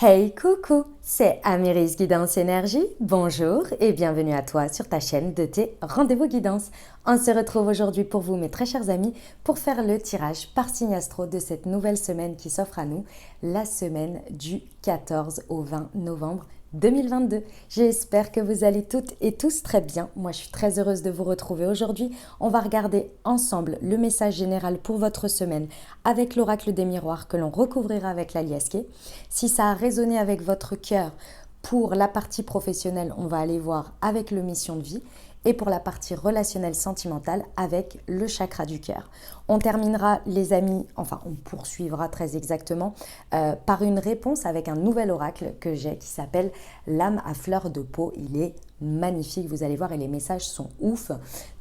Hey coucou, c'est Améris Guidance Énergie, bonjour et bienvenue à toi sur ta chaîne de tes rendez-vous guidance. On se retrouve aujourd'hui pour vous mes très chers amis pour faire le tirage par signe astro de cette nouvelle semaine qui s'offre à nous, la semaine du 14 au 20 novembre 2022. J'espère que vous allez toutes et tous très bien. Moi, je suis très heureuse de vous retrouver aujourd'hui. On va regarder ensemble le message général pour votre semaine avec l'oracle des miroirs que l'on recouvrira avec l'aliasqué. Si ça a résonné avec votre cœur pour la partie professionnelle, on va aller voir avec le mission de vie. Et pour la partie relationnelle sentimentale avec le chakra du cœur. On terminera les amis, enfin on poursuivra très exactement par une réponse avec un nouvel oracle que j'ai qui s'appelle l'âme à fleur de peau. Il est magnifique, vous allez voir, et les messages sont ouf.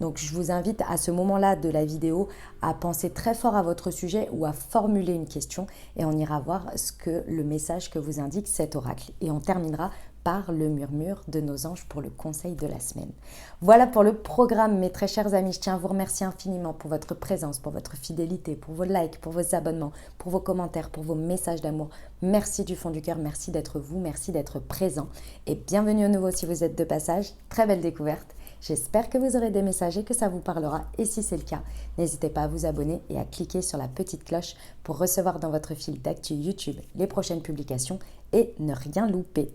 Donc je vous invite à ce moment-là de la vidéo à penser très fort à votre sujet ou à formuler une question et on ira voir ce que le message que vous indique cet oracle. Et on terminera par le murmure de nos anges pour le conseil de la semaine. Voilà pour le programme, mes très chers amis. Je tiens à vous remercier infiniment pour votre présence, pour votre fidélité, pour vos likes, pour vos abonnements, pour vos commentaires, pour vos messages d'amour. Merci du fond du cœur, merci d'être vous, merci d'être présent. Et bienvenue à nouveau si vous êtes de passage. Très belle découverte. J'espère que vous aurez des messages et que ça vous parlera. Et si c'est le cas, n'hésitez pas à vous abonner et à cliquer sur la petite cloche pour recevoir dans votre fil d'actu YouTube les prochaines publications et ne rien louper.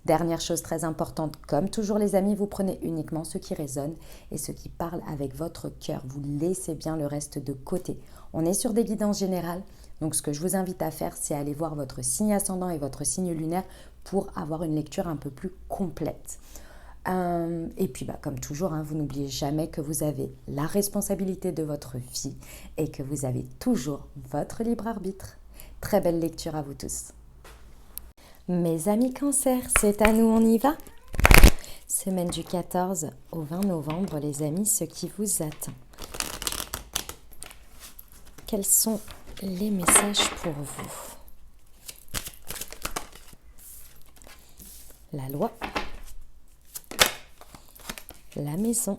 Dernière chose très importante, comme toujours les amis, vous prenez uniquement ce qui résonne et ce qui parle avec votre cœur. Vous laissez bien le reste de côté. On est sur des guidances générales, donc ce que je vous invite à faire, c'est aller voir votre signe ascendant et votre signe lunaire pour avoir une lecture un peu plus complète. Et puis, comme toujours, vous n'oubliez jamais que vous avez la responsabilité de votre vie et que vous avez toujours votre libre arbitre. Très belle lecture à vous tous. Mes amis Cancer, c'est à nous, on y va? Semaine du 14 au 20 novembre, les amis, ce qui vous attend. Quels sont les messages pour vous? La loi, la maison.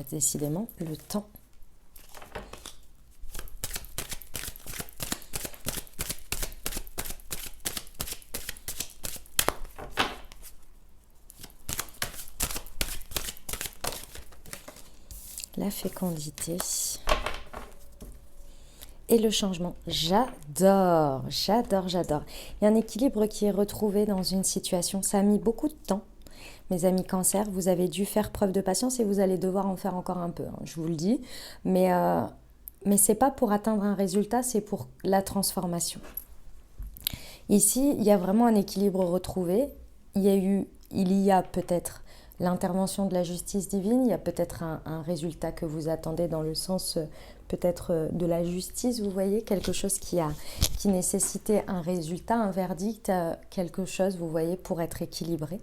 Décidément, le temps. La fécondité et le changement. J'adore. Il y a un équilibre qui est retrouvé dans une situation. Ça a mis beaucoup de temps. Mes amis Cancer, vous avez dû faire preuve de patience et vous allez devoir en faire encore un peu, je vous le dis. Mais ce n'est pas pour atteindre un résultat, c'est pour la transformation. Ici, il y a vraiment un équilibre retrouvé. Il y a peut-être l'intervention de la justice divine, il y a peut-être un résultat que vous attendez dans le sens peut-être de la justice, vous voyez, quelque chose qui nécessitait un résultat, un verdict, quelque chose, vous voyez, pour être équilibré.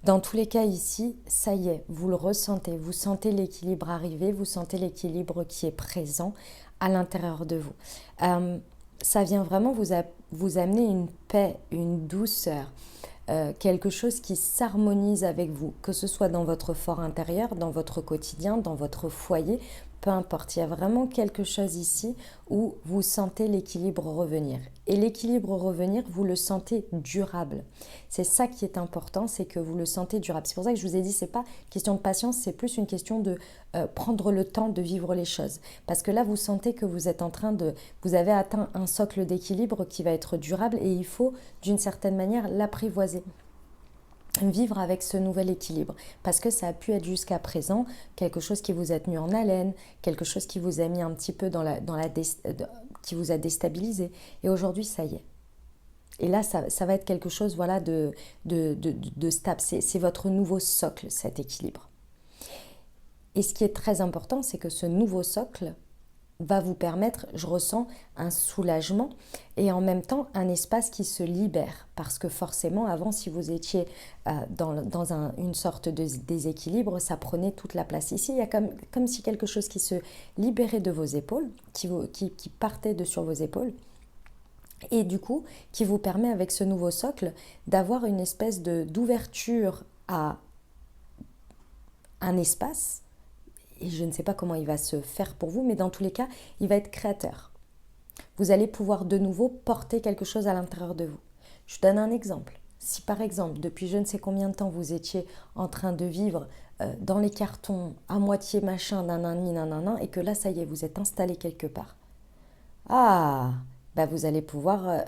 Dans tous les cas ici, ça y est, vous le ressentez, vous sentez l'équilibre arriver, vous sentez l'équilibre qui est présent à l'intérieur de vous. Ça vient vraiment vous amener une paix, une douceur, quelque chose qui s'harmonise avec vous, que ce soit dans votre fort intérieur, dans votre quotidien, dans votre foyer, peu importe. Il y a vraiment quelque chose ici où vous sentez l'équilibre revenir. Et l'équilibre revenir, vous le sentez durable. C'est ça qui est important, c'est que vous le sentez durable. C'est pour ça que je vous ai dit, c'est pas question de patience, c'est plus une question de prendre le temps de vivre les choses. Parce que là, vous sentez que vous êtes vous avez atteint un socle d'équilibre qui va être durable et il faut, d'une certaine manière, l'apprivoiser. Vivre avec ce nouvel équilibre, parce que ça a pu être jusqu'à présent quelque chose qui vous a tenu en haleine, quelque chose qui vous a mis un petit peu qui vous a déstabilisé, et aujourd'hui ça y est. Et là ça va être quelque chose de stable, c'est votre nouveau socle, cet équilibre. Et ce qui est très important, c'est que ce nouveau socle va vous permettre, je ressens un soulagement et en même temps un espace qui se libère, parce que forcément avant, si vous étiez dans une sorte de déséquilibre, ça prenait toute la place. Ici il y a comme si quelque chose qui se libérait de vos épaules, qui partait de sur vos épaules, et du coup qui vous permet avec ce nouveau socle d'avoir une espèce d'ouverture à un espace. Et je ne sais pas comment il va se faire pour vous, mais dans tous les cas, il va être créateur. vous allez pouvoir de nouveau porter quelque chose à l'intérieur de vous. Je donne un exemple. Si par exemple, depuis je ne sais combien de temps, vous étiez en train de vivre dans les cartons, à moitié machin, nanani, nanana, et que là, ça y est, vous êtes installé quelque part. Ah, bah vous allez pouvoir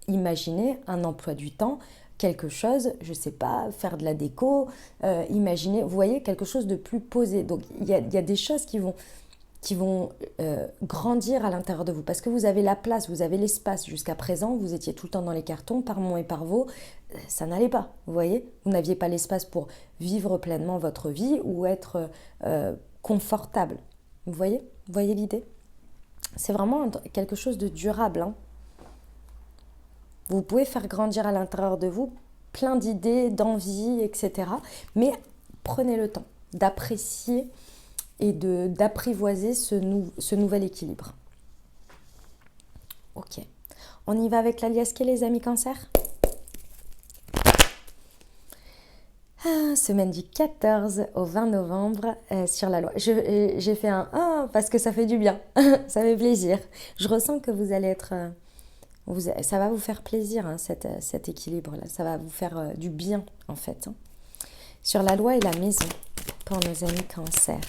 imaginer un emploi du temps, quelque chose, je ne sais pas, faire de la déco, imaginer, vous voyez, quelque chose de plus posé. Donc il y a des choses qui vont grandir à l'intérieur de vous parce que vous avez la place, vous avez l'espace. Jusqu'à présent, vous étiez tout le temps dans les cartons, par moments et par vous, ça n'allait pas, vous voyez. Vous n'aviez pas l'espace pour vivre pleinement votre vie ou être confortable. Vous voyez l'idée? C'est vraiment quelque chose de durable, hein. Vous pouvez faire grandir à l'intérieur de vous plein d'idées, d'envies, etc. Mais prenez le temps d'apprécier et d'apprivoiser ce nouvel équilibre. Ok. On y va avec l'alias K, les amis Cancer. Semaine du 14 au 20 novembre sur la loi. J'ai fait un « Ah » parce que ça fait du bien, ça fait plaisir. Je ressens que vous allez être... ça va vous faire plaisir, hein, cet équilibre-là. Ça va vous faire du bien, en fait. Hein. Sur la loi et la maison, pour nos amis Cancer.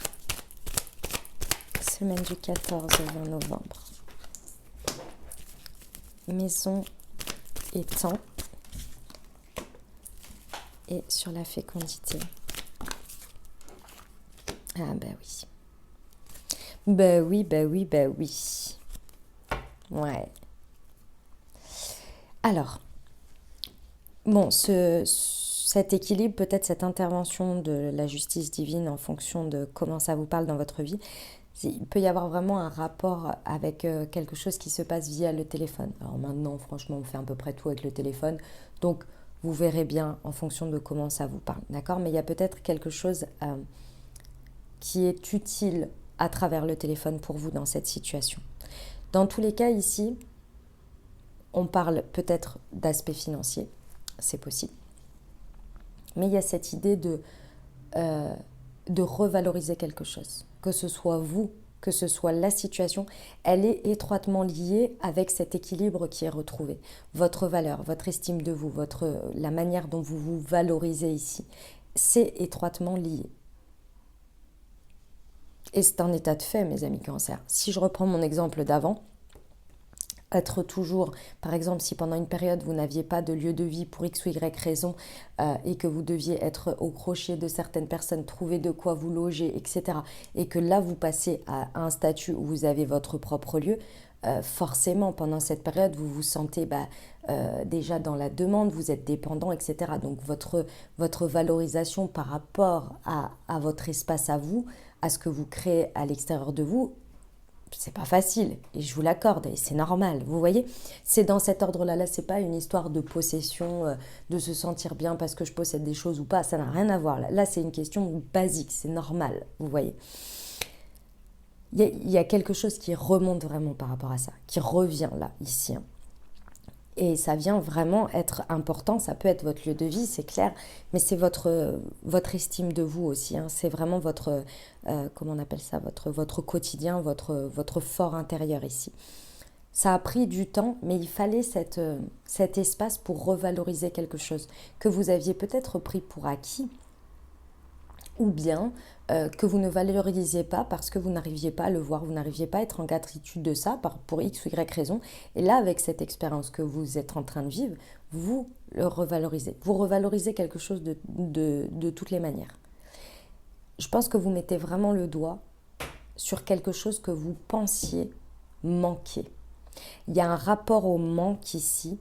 Semaine du 14 au 20 novembre. Maison et temps. Et sur la fécondité. Ah bah oui. Bah oui, bah oui, bah oui. Ouais. Alors, bon, cet équilibre, peut-être cette intervention de la justice divine en fonction de comment ça vous parle dans votre vie, il peut y avoir vraiment un rapport avec quelque chose qui se passe via le téléphone. Alors maintenant, franchement, on fait à peu près tout avec le téléphone. Donc, vous verrez bien en fonction de comment ça vous parle. D'accord? Mais il y a peut-être quelque chose qui est utile à travers le téléphone pour vous dans cette situation. Dans tous les cas, ici, on parle peut-être d'aspect financier. C'est possible. Mais il y a cette idée de revaloriser quelque chose. Que ce soit vous, que ce soit la situation, elle est étroitement liée avec cet équilibre qui est retrouvé. Votre valeur, votre estime de vous, la manière dont vous vous valorisez ici, c'est étroitement lié. Et c'est un état de fait, mes amis Cancer. Si je reprends mon exemple d'avant, être toujours, par exemple, si pendant une période vous n'aviez pas de lieu de vie pour X ou Y raison et que vous deviez être au crochet de certaines personnes, trouver de quoi vous loger, etc. Et que là vous passez à un statut où vous avez votre propre lieu, forcément pendant cette période vous vous sentez déjà dans la demande, vous êtes dépendant, etc. Donc votre valorisation par rapport à votre espace à vous, à ce que vous créez à l'extérieur de vous, c'est pas facile, et je vous l'accorde, et c'est normal, vous voyez. C'est dans cet ordre-là, là, c'est pas une histoire de possession, de se sentir bien parce que je possède des choses ou pas, ça n'a rien à voir. Là, c'est une question basique, c'est normal, vous voyez. Il y a quelque chose qui remonte vraiment par rapport à ça, qui revient là, ici. Hein. Et ça vient vraiment être important, ça peut être votre lieu de vie, c'est clair, mais c'est votre estime de vous aussi, hein. C'est vraiment votre, comment on appelle ça, votre quotidien, votre fort intérieur ici. Ça a pris du temps, mais il fallait cet espace pour revaloriser quelque chose que vous aviez peut-être pris pour acquis, ou bien que vous ne valorisiez pas parce que vous n'arriviez pas à le voir, vous n'arriviez pas à être en gratitude de ça pour X ou Y raison. Et là, avec cette expérience que vous êtes en train de vivre, vous le revalorisez. Vous revalorisez quelque chose de toutes les manières. Je pense que vous mettez vraiment le doigt sur quelque chose que vous pensiez manquer. Il y a un rapport au manque ici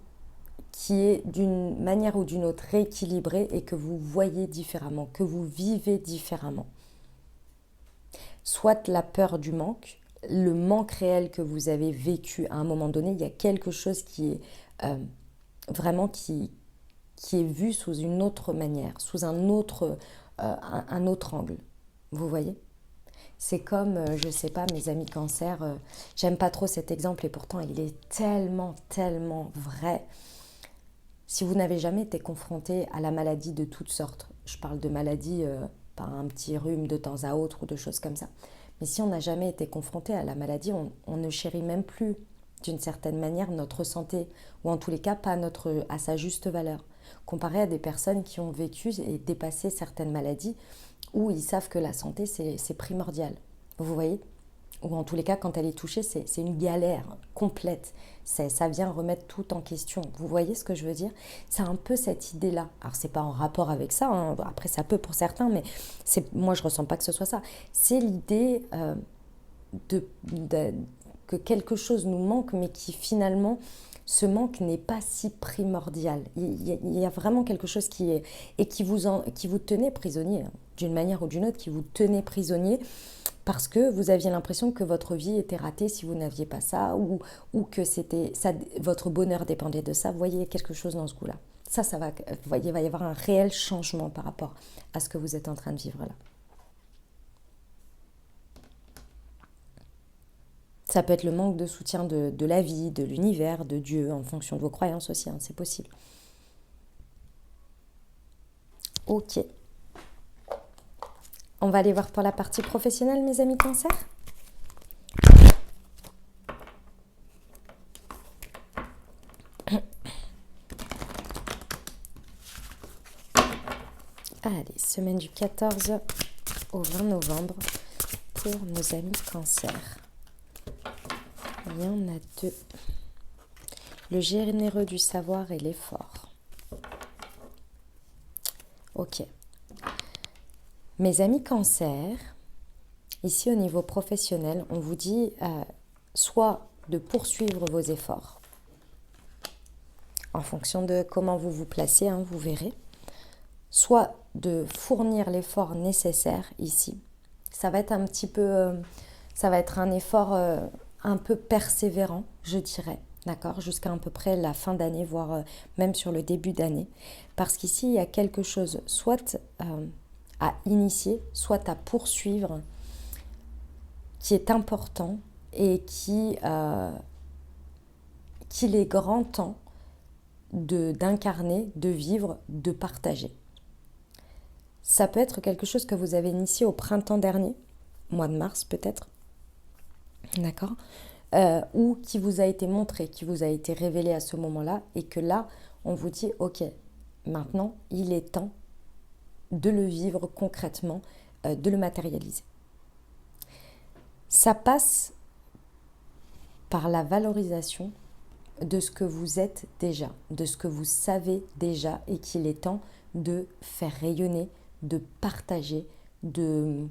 qui est d'une manière ou d'une autre rééquilibré et que vous voyez différemment, que vous vivez différemment. Soit la peur du manque, le manque réel que vous avez vécu à un moment donné, il y a quelque chose qui est vraiment qui est vu sous une autre manière, sous un autre angle. Vous voyez ? C'est comme, je sais pas, mes amis Cancer, j'aime pas trop cet exemple et pourtant il est tellement, tellement vrai. Si vous n'avez jamais été confronté à la maladie de toutes sortes, je parle de maladie par un petit rhume de temps à autre ou de choses comme ça, mais si on n'a jamais été confronté à la maladie, on ne chérit même plus d'une certaine manière notre santé, ou en tous les cas pas à sa juste valeur, comparé à des personnes qui ont vécu et dépassé certaines maladies, où ils savent que la santé c'est primordial. Vous voyez? Ou en tous les cas, quand elle est touchée, c'est une galère complète. Ça vient remettre tout en question. Vous voyez ce que je veux dire? C'est un peu cette idée-là. Alors, c'est pas en rapport avec ça, hein. Après, ça peut pour certains, mais moi, je ressens pas que ce soit ça. C'est l'idée que quelque chose nous manque, mais qui finalement, ce manque n'est pas si primordial. Il y a vraiment quelque chose qui est... et qui vous tenait prisonnier, hein, d'une manière ou d'une autre, qui vous tenait prisonnier, parce que vous aviez l'impression que votre vie était ratée si vous n'aviez pas ça, ou que votre bonheur dépendait de ça. Vous voyez quelque chose dans ce goût-là. Ça va, vous voyez, il va y avoir un réel changement par rapport à ce que vous êtes en train de vivre là. Ça peut être le manque de soutien de la vie, de l'univers, de Dieu, en fonction de vos croyances aussi, hein, c'est possible. Ok. On va aller voir pour la partie professionnelle, mes amis Cancer. Allez, semaine du 14 au 20 novembre pour nos amis Cancer. Il y en a deux. Le généreux du savoir et l'effort. Ok. Mes amis Cancer, ici au niveau professionnel, on vous dit soit de poursuivre vos efforts, en fonction de comment vous vous placez, hein, vous verrez, soit de fournir l'effort nécessaire ici. Ça va être un petit peu, ça va être un effort un peu persévérant, je dirais, d'accord, jusqu'à à peu près la fin d'année, voire même sur le début d'année, parce qu'ici il y a quelque chose, soit à initier, soit à poursuivre, qui est important et qu'il est grand temps d'incarner, de vivre, de partager. Ça peut être quelque chose que vous avez initié au printemps dernier, mois de mars peut-être, d'accord, ou qui vous a été montré, qui vous a été révélé à ce moment-là, et que là, on vous dit, ok, maintenant, il est temps de le vivre concrètement, de le matérialiser. Ça passe par la valorisation de ce que vous êtes déjà, de ce que vous savez déjà, et qu'il est temps de faire rayonner, de partager, de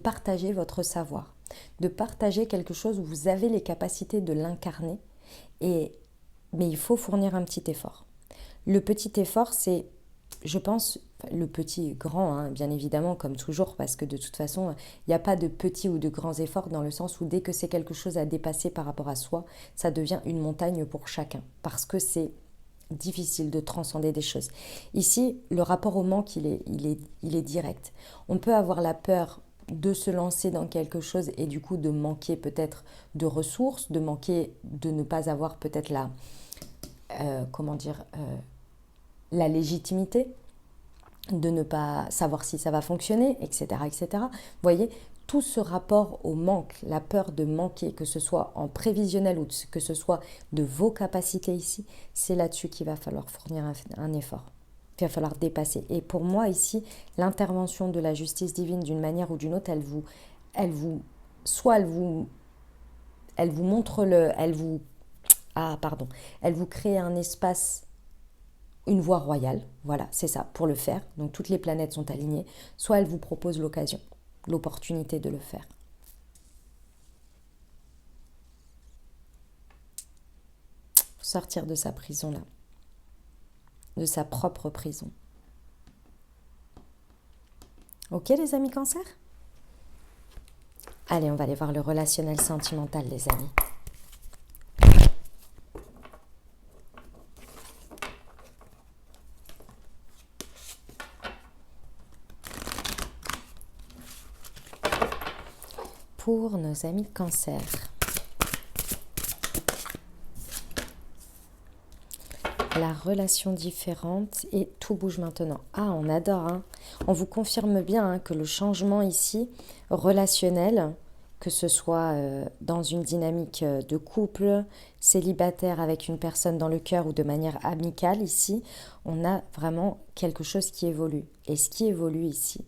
partager votre savoir, de partager quelque chose où vous avez les capacités de l'incarner, mais il faut fournir un petit effort. Le petit effort, c'est, je pense, le petit, grand, hein, bien évidemment, comme toujours, parce que de toute façon, il n'y a pas de petits ou de grands efforts, dans le sens où dès que c'est quelque chose à dépasser par rapport à soi, ça devient une montagne pour chacun, parce que c'est difficile de transcender des choses. Ici, le rapport au manque, il est direct. On peut avoir la peur de se lancer dans quelque chose et du coup de manquer peut-être de ressources, de manquer, de ne pas avoir peut-être la légitimité, de ne pas savoir si ça va fonctionner, etc., etc. Vous voyez, tout ce rapport au manque, la peur de manquer, que ce soit en prévisionnel ou que ce soit de vos capacités ici, c'est là-dessus qu'il va falloir fournir un effort. Il va falloir dépasser. Et pour moi ici, l'intervention de la justice divine, d'une manière ou d'une autre, elle vous montre elle vous crée un espace, une voie royale, voilà, c'est ça, pour le faire. Donc toutes les planètes sont alignées. Soit elle vous propose l'occasion, l'opportunité de le faire. Sortir de sa prison là, de sa propre prison. Ok les amis Cancer ? Allez, on va aller voir le relationnel sentimental les amis. Pour nos amis Cancer. La relation différente et tout bouge maintenant. Ah, on adore, hein. On vous confirme bien, hein, que le changement ici, relationnel, que ce soit dans une dynamique de couple, célibataire avec une personne dans le cœur ou de manière amicale ici, on a vraiment quelque chose qui évolue. Et ce qui évolue ici,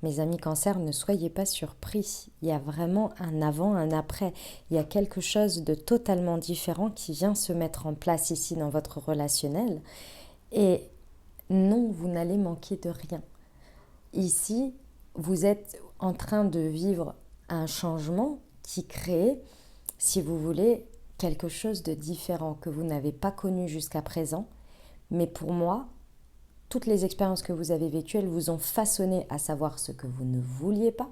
mes amis Cancer, ne soyez pas surpris. Il y a vraiment un avant, un après. Il y a quelque chose de totalement différent qui vient se mettre en place ici dans votre relationnel. Et non, vous n'allez manquer de rien. Ici, vous êtes en train de vivre un changement qui crée, si vous voulez, quelque chose de différent que vous n'avez pas connu jusqu'à présent. Mais pour moi, toutes les expériences que vous avez vécues, elles vous ont façonné à savoir ce que vous ne vouliez pas,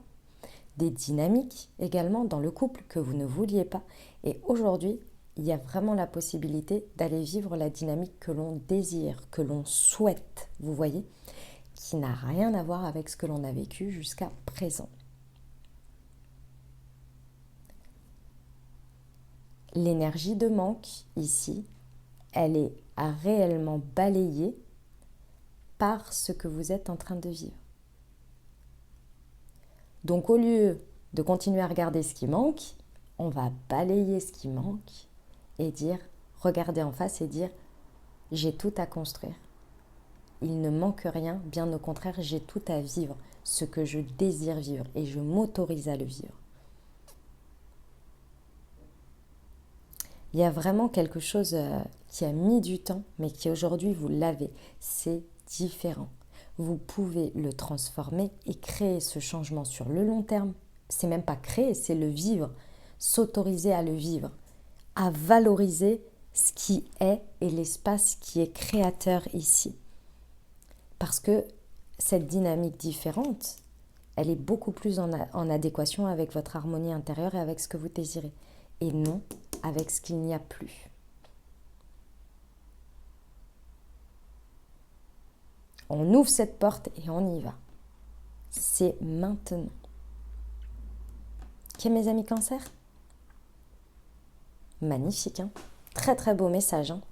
des dynamiques également dans le couple que vous ne vouliez pas. Et aujourd'hui, il y a vraiment la possibilité d'aller vivre la dynamique que l'on désire, que l'on souhaite, vous voyez, qui n'a rien à voir avec ce que l'on a vécu jusqu'à présent. L'énergie de manque, ici, elle est réellement balayée par ce que vous êtes en train de vivre. Donc au lieu de continuer à regarder ce qui manque, on va balayer ce qui manque et dire, regarder en face et dire, j'ai tout à construire. Il ne manque rien, bien au contraire, j'ai tout à vivre, ce que je désire vivre et je m'autorise à le vivre. Il y a vraiment quelque chose qui a mis du temps, mais qui aujourd'hui vous l'avez. C'est différent. Vous pouvez le transformer et créer ce changement sur le long terme. C'est même pas créer, c'est le vivre. S'autoriser à le vivre, à valoriser ce qui est et l'espace qui est créateur ici. Parce que cette dynamique différente, elle est beaucoup plus en adéquation avec votre harmonie intérieure et avec ce que vous désirez. Et non avec ce qu'il n'y a plus. On ouvre cette porte et on y va. C'est maintenant. Ok, mes amis Cancer? Magnifique, hein? Très très beau message, hein?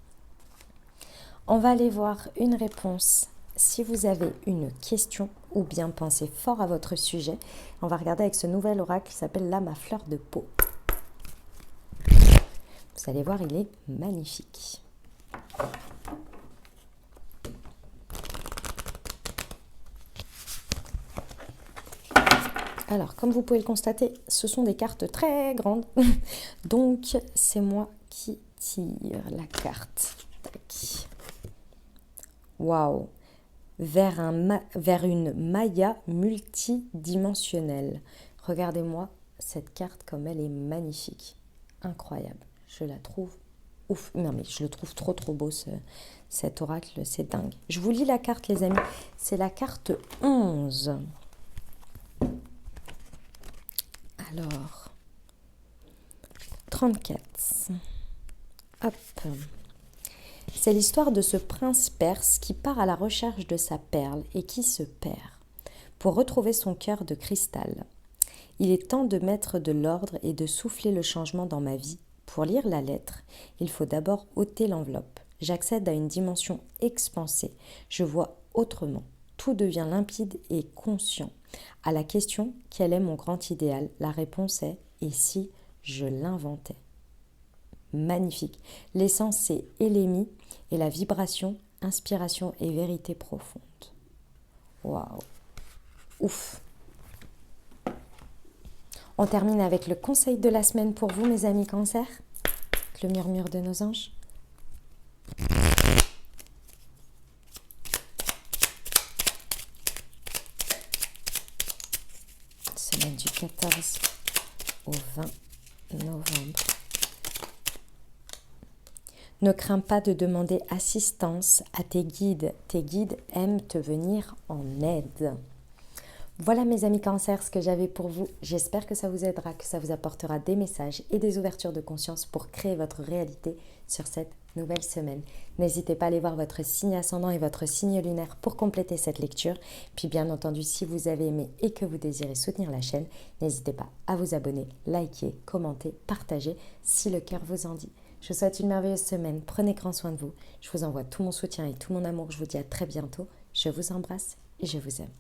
On va aller voir une réponse. Si vous avez une question ou bien pensez fort à votre sujet, on va regarder avec ce nouvel oracle qui s'appelle là ma fleur de peau. Vous allez voir, il est magnifique. Alors, comme vous pouvez le constater, ce sont des cartes très grandes. Donc, c'est moi qui tire la carte. Tac. Waouh! Vers une Maya multidimensionnelle. Regardez-moi cette carte comme elle est magnifique. Incroyable. Je la trouve ouf. Non, mais je le trouve trop beau, cet oracle. C'est dingue. Je vous lis la carte, les amis. C'est la carte 11. Alors, 34. Hop. C'est l'histoire de ce prince perse qui part à la recherche de sa perle et qui se perd pour retrouver son cœur de cristal. Il est temps de mettre de l'ordre et de souffler le changement dans ma vie. Pour lire la lettre, il faut d'abord ôter l'enveloppe. J'accède à une dimension expansée. Je vois autrement. Tout devient limpide et conscient. À la question « Quel est mon grand idéal ?» la réponse est « Et si je l'inventais ?» Magnifique. L'essence, c'est Élémie et la vibration, inspiration et vérité profonde. Waouh. Ouf. On termine avec le conseil de la semaine pour vous, mes amis Cancer. Le murmure de nos anges. Semaine du 14 au 20 novembre. Ne crains pas de demander assistance à tes guides. Tes guides aiment te venir en aide. Voilà mes amis Cancer, ce que j'avais pour vous. J'espère que ça vous aidera, que ça vous apportera des messages et des ouvertures de conscience pour créer votre réalité sur cette nouvelle semaine. N'hésitez pas à aller voir votre signe ascendant et votre signe lunaire pour compléter cette lecture. Puis bien entendu, si vous avez aimé et que vous désirez soutenir la chaîne, n'hésitez pas à vous abonner, liker, commenter, partager si le cœur vous en dit. Je vous souhaite une merveilleuse semaine. Prenez grand soin de vous. Je vous envoie tout mon soutien et tout mon amour. Je vous dis à très bientôt. Je vous embrasse et je vous aime.